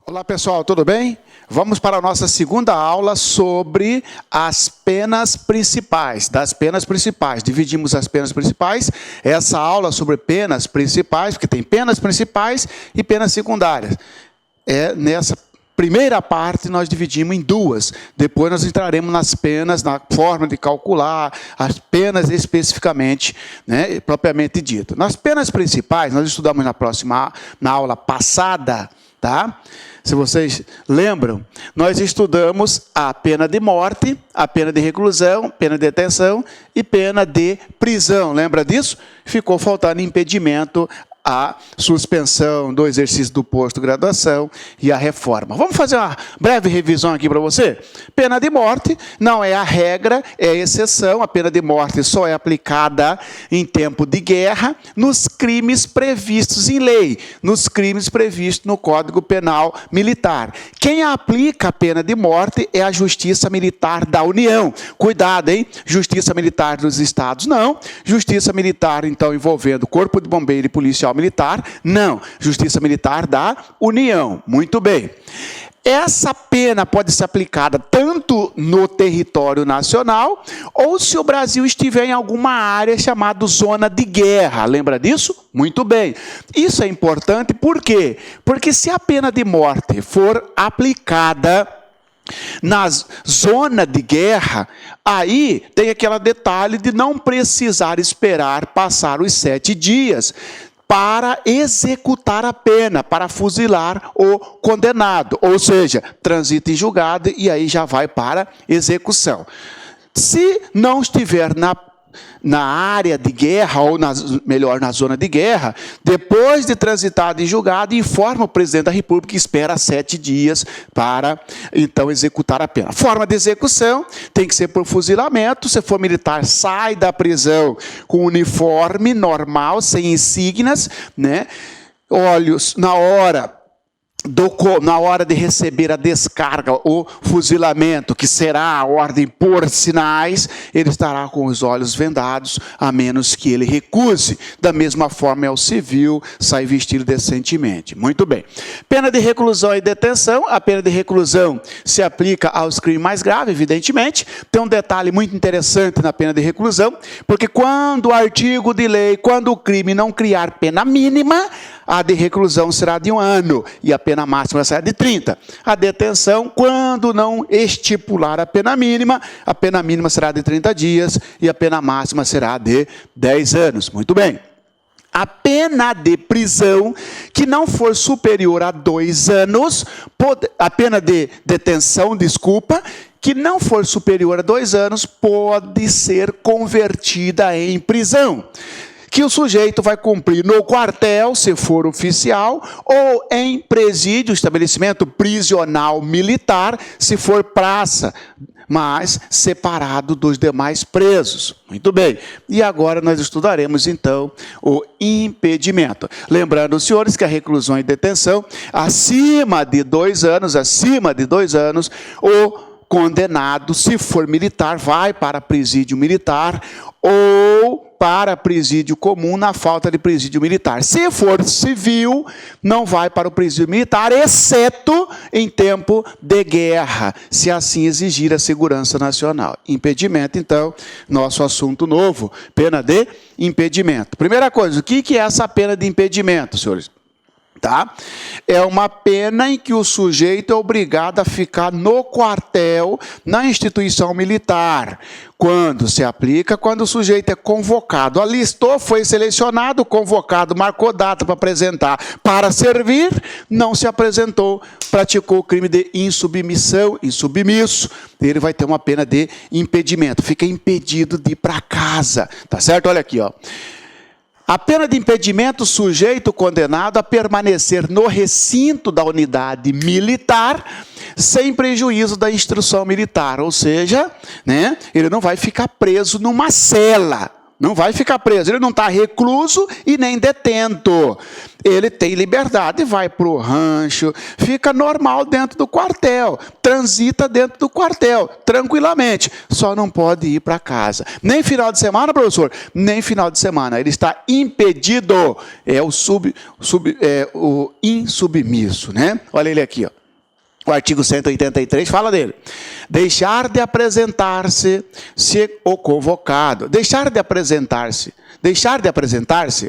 Olá pessoal, tudo bem? Vamos para a nossa segunda aula sobre as penas principais, das penas principais. Dividimos as penas principais, essa aula sobre penas principais, porque tem penas principais e penas secundárias. Nessa primeira parte nós dividimos em duas, depois nós entraremos nas penas, na forma de calcular, as penas especificamente, né, propriamente dito. Nas penas principais, nós estudamos na aula passada, tá? Se vocês lembram, nós estudamos a pena de morte, a pena de reclusão, pena de detenção e pena de prisão. Lembra disso? Ficou faltando impedimento, a suspensão do exercício do posto de graduação e a reforma. Vamos fazer uma breve revisão aqui para você? Pena de morte não é a regra, é a exceção. A pena de morte só é aplicada em tempo de guerra nos crimes previstos em lei, nos crimes previstos no Código Penal Militar. Quem aplica a pena de morte é a Justiça Militar da União. Cuidado, hein? Justiça Militar dos Estados, não. Justiça Militar, então, envolvendo Corpo de Bombeiro e Policial Militar, não. Justiça Militar da União. Muito bem. Essa pena pode ser aplicada tanto no território nacional ou se o Brasil estiver em alguma área chamada zona de guerra. Lembra disso? Muito bem. Isso é importante por quê? Porque se a pena de morte for aplicada na zona de guerra, aí tem aquele detalhe de não precisar esperar passar os 7 dias para executar a pena, para fuzilar o condenado. Ou seja, transita em julgado e aí já vai para execução. Se não estiver na área de guerra, ou melhor, na zona de guerra, depois de transitado em julgado, informa o presidente da República que espera 7 dias para, então, executar a pena. Forma de execução tem que ser por fuzilamento. Se for militar, sai da prisão com uniforme normal, sem insígnias, né? Olhos na hora de receber a descarga, o fuzilamento, que será a ordem por sinais, ele estará com os olhos vendados, a menos que ele recuse. Da mesma forma é o civil, sai vestido decentemente. Muito bem. Pena de reclusão e detenção. A pena de reclusão se aplica aos crimes mais graves, evidentemente. Tem um detalhe muito interessante na pena de reclusão, porque quando o artigo de lei, quando o crime não criar pena mínima, a de reclusão será de 1 ano e a pena máxima será de 30. A detenção, quando não estipular a pena mínima será de 30 dias e a pena máxima será de 10 anos. Muito bem. A pena de prisão, que não for superior a 2 anos, a pena de detenção, que não for superior a 2 anos, pode ser convertida em prisão, que o sujeito vai cumprir no quartel, se for oficial, ou em presídio, estabelecimento prisional militar, se for praça, mas separado dos demais presos. Muito bem. E agora nós estudaremos, então, o impedimento. Lembrando, senhores, que a reclusão e detenção, acima de 2 anos, o condenado, se for militar, vai para presídio militar ou para presídio comum na falta de presídio militar. Se for civil, não vai para o presídio militar, exceto em tempo de guerra, se assim exigir a segurança nacional. Impedimento, então, nosso assunto novo, pena de impedimento. Primeira coisa, o que é essa pena de impedimento, senhores? Tá? É uma pena em que o sujeito é obrigado a ficar no quartel, na instituição militar. Quando se aplica? Quando o sujeito é convocado. Alistou, foi selecionado, convocado, marcou data para apresentar para servir, não se apresentou, praticou o crime de insubmissão, insubmisso, ele vai ter uma pena de impedimento. Fica impedido de ir para casa. Tá certo? Olha aqui, ó. A pena de impedimento, sujeito condenado a permanecer no recinto da unidade militar sem prejuízo da instrução militar. Ou seja, né, ele não vai ficar preso numa cela. Não vai ficar preso. Ele não está recluso e nem detento. Ele tem liberdade, vai para o rancho, fica normal dentro do quartel, transita dentro do quartel, tranquilamente. Só não pode ir para casa. Nem final de semana, professor? Nem final de semana. Ele está impedido. É o insubmisso, né? Olha ele aqui, ó. O artigo 183 fala dele. Deixar de apresentar-se o convocado. Deixar de apresentar-se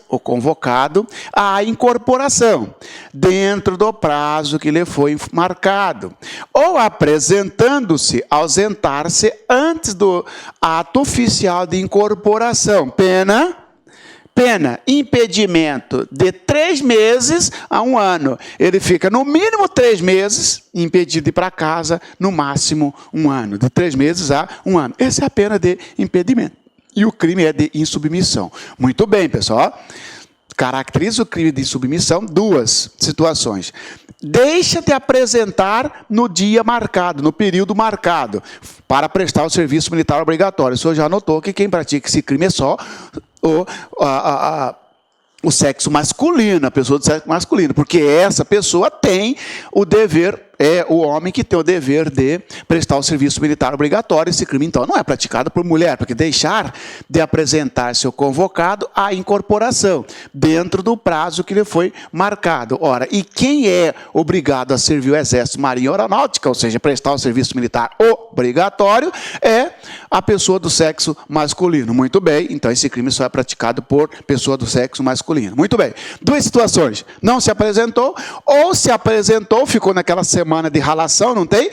o convocado à incorporação, dentro do prazo que lhe foi marcado. Ou apresentando-se, ausentar-se antes do ato oficial de incorporação. Pena, impedimento de 3 meses a 1 ano. Ele fica no mínimo 3 meses impedido de ir para casa, no máximo 1 ano. De 3 meses a 1 ano. Essa é a pena de impedimento. E o crime é de insubmissão. Muito bem, pessoal. Caracteriza o crime de insubmissão 2 situações. Deixa de apresentar no dia marcado, no período marcado, para prestar o serviço militar obrigatório. O senhor já notou que quem pratica esse crime é só o sexo masculino, a pessoa do sexo masculino, porque essa pessoa tem o dever, é o homem que tem o dever de prestar o serviço militar obrigatório. Esse crime, então, não é praticado por mulher, porque deixar de apresentar seu convocado à incorporação, dentro do prazo que lhe foi marcado. Ora, e quem é obrigado a servir o Exército, Marinha e Aeronáutica, ou seja, prestar o serviço militar obrigatório, é a pessoa do sexo masculino. Muito bem, então esse crime só é praticado por pessoa do sexo masculino. Muito bem. 2 situações. Não se apresentou, ou se apresentou, ficou naquela semana de ralação, não tem?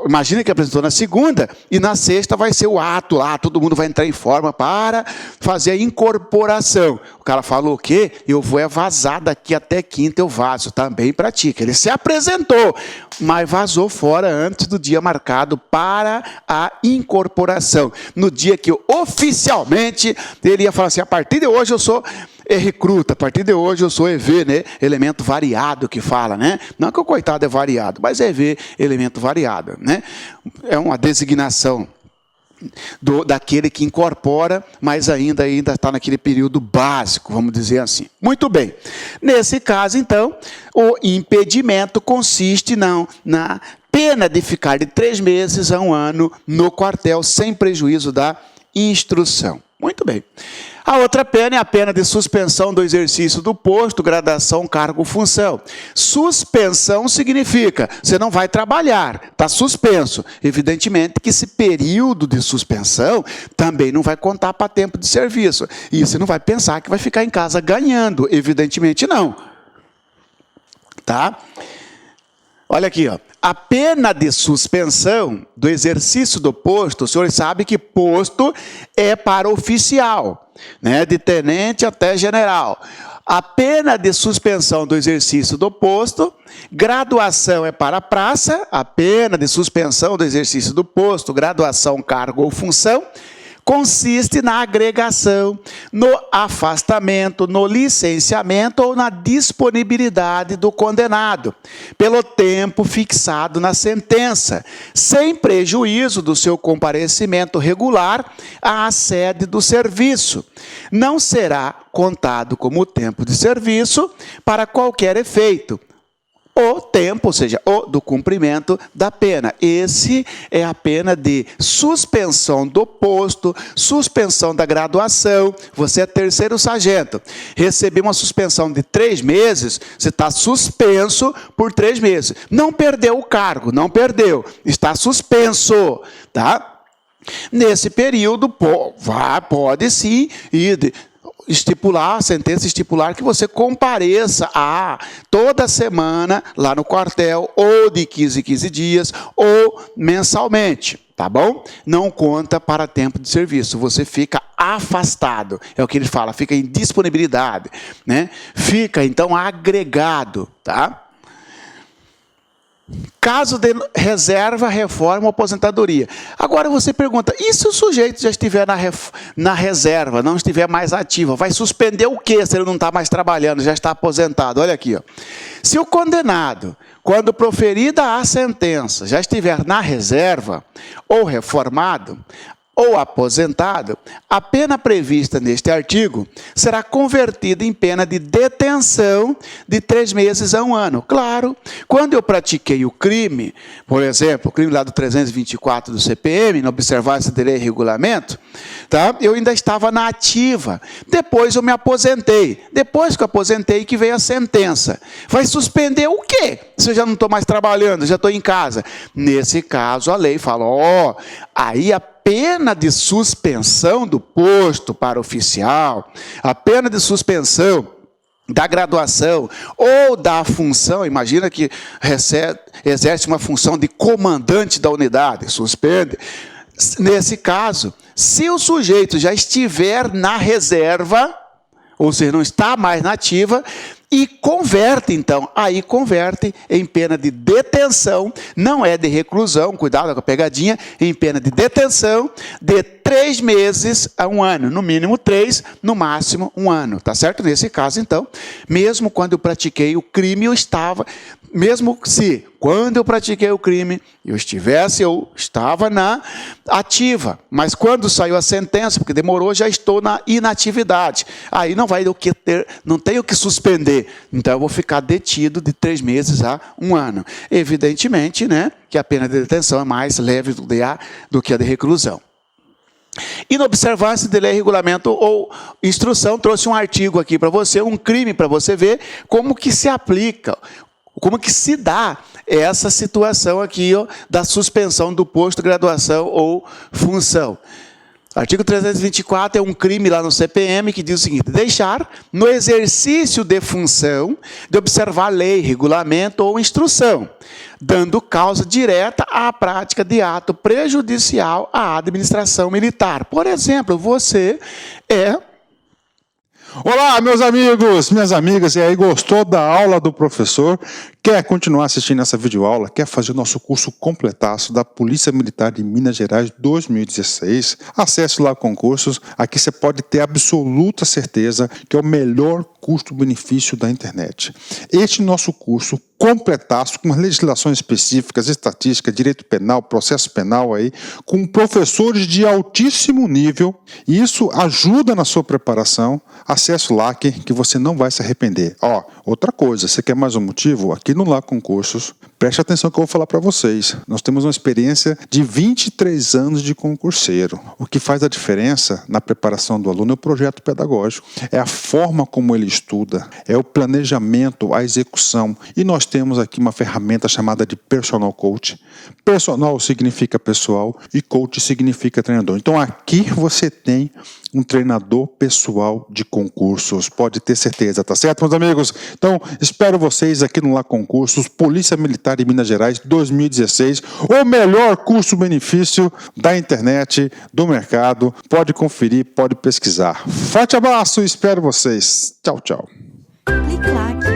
Imagina que apresentou na segunda, e na sexta vai ser o ato lá, todo mundo vai entrar em forma para fazer a incorporação. O cara falou o quê? Eu vou vazar daqui até quinta, eu vazo. Também pratica. Ele se apresentou, mas vazou fora antes do dia marcado para a incorporação. No dia que oficialmente ele ia falar assim, a partir de hoje eu sou recruta, a partir de hoje eu sou EV, né? Elemento variado que fala, né? Não que o coitado é variado, mas EV, elemento variado, né? É uma designação daquele que incorpora, mas ainda está naquele período básico, vamos dizer assim. Muito bem. Nesse caso, então, o impedimento consiste na pena de ficar de 3 meses a 1 ano no quartel, sem prejuízo da instrução. Muito bem. A outra pena é a pena de suspensão do exercício do posto, graduação, cargo, função. Suspensão significa, você não vai trabalhar, está suspenso. Evidentemente que esse período de suspensão também não vai contar para tempo de serviço. E você não vai pensar que vai ficar em casa ganhando, evidentemente não. Tá? Olha aqui, ó. A pena de suspensão do exercício do posto, os senhores sabem que posto é para oficial, né? De tenente até general. A pena de suspensão do exercício do posto, graduação é para praça, a pena de suspensão do exercício do posto, graduação, cargo ou função, consiste na agregação, no afastamento, no licenciamento ou na disponibilidade do condenado, pelo tempo fixado na sentença, sem prejuízo do seu comparecimento regular à sede do serviço. Não será contado como tempo de serviço para qualquer efeito. O tempo, ou seja, o do cumprimento da pena. Esse é a pena de suspensão do posto, suspensão da graduação. Você é 3º sargento. Recebeu uma suspensão de 3 meses, você está suspenso por 3 meses. Não perdeu o cargo, não perdeu. Está suspenso, tá? Nesse período, pode sim ir estipular, a sentença estipular que você compareça toda semana lá no quartel, ou de 15 em 15 dias, ou mensalmente, tá bom? Não conta para tempo de serviço, você fica afastado, é o que ele fala, fica em disponibilidade, né? Fica, então, agregado, tá? Caso de reserva, reforma ou aposentadoria. Agora você pergunta, e se o sujeito já estiver na reserva, não estiver mais ativo, vai suspender o quê se ele não está mais trabalhando, já está aposentado? Olha aqui, ó. Se o condenado, quando proferida a sentença, já estiver na reserva ou reformado, ou aposentado, a pena prevista neste artigo será convertida em pena de detenção de 3 meses a 1 ano. Claro, quando eu pratiquei o crime, por exemplo, o crime lá do 324 do CPM, na observância de lei e regulamento, tá? Eu ainda estava na ativa. Depois eu me aposentei. Depois que eu aposentei que veio a sentença. Vai suspender o quê? Se eu já não estou mais trabalhando, já estou em casa. Nesse caso, a lei fala, aí a pena de suspensão do posto para oficial, a pena de suspensão da graduação ou da função, imagina que exerce uma função de comandante da unidade, suspende. Nesse caso, se o sujeito já estiver na reserva, ou seja, não está mais na ativa, e converte, então, aí converte em pena de detenção, não é de reclusão, cuidado com a pegadinha, em pena de detenção de 3 meses a 1 ano, no mínimo 3, no máximo 1 ano, tá certo? Nesse caso, então, mesmo quando eu pratiquei o crime, eu estava, mesmo se, quando eu pratiquei o crime, eu estava na ativa, mas quando saiu a sentença, porque demorou, já estou na inatividade, aí não vai o que ter, não tem o que suspender, então eu vou ficar detido de 3 meses a 1 ano. Evidentemente, né, que a pena de detenção é mais leve do que a de reclusão. E na observância de lei, regulamento ou instrução, trouxe um artigo aqui para você, um crime para você ver como que se aplica, como que se dá essa situação aqui da suspensão do posto, graduação ou função. Artigo 324 é um crime lá no CPM que diz o seguinte: deixar no exercício de função de observar lei, regulamento ou instrução, dando causa direta à prática de ato prejudicial à administração militar. Por exemplo, você Olá, meus amigos, minhas amigas, e aí, gostou da aula do professor? Quer continuar assistindo essa videoaula? Quer fazer o nosso curso completaço da Polícia Militar de Minas Gerais 2016? Acesse lá concursos, aqui você pode ter absoluta certeza que é o melhor custo-benefício da internet. Este nosso curso completaço, com legislações específicas, estatística, direito penal, processo penal, aí, com professores de altíssimo nível, e isso ajuda na sua preparação. Acesse lá que você não vai se arrepender. Outra coisa, você quer mais um motivo? Aqui no Lá Concursos, preste atenção que eu vou falar para vocês. Nós temos uma experiência de 23 anos de concurseiro. O que faz a diferença na preparação do aluno é o projeto pedagógico, é a forma como ele estuda, é o planejamento, a execução. E nós temos aqui uma ferramenta chamada de Personal Coach. Personal significa pessoal e coach significa treinador. Então aqui você tem um treinador pessoal de concursos, pode ter certeza, tá certo, meus amigos? Então, espero vocês aqui no Lá Concursos, Polícia Militar de Minas Gerais 2016, o melhor custo-benefício da internet, do mercado. Pode conferir, pode pesquisar. Forte abraço, espero vocês. Tchau, tchau. Clique lá.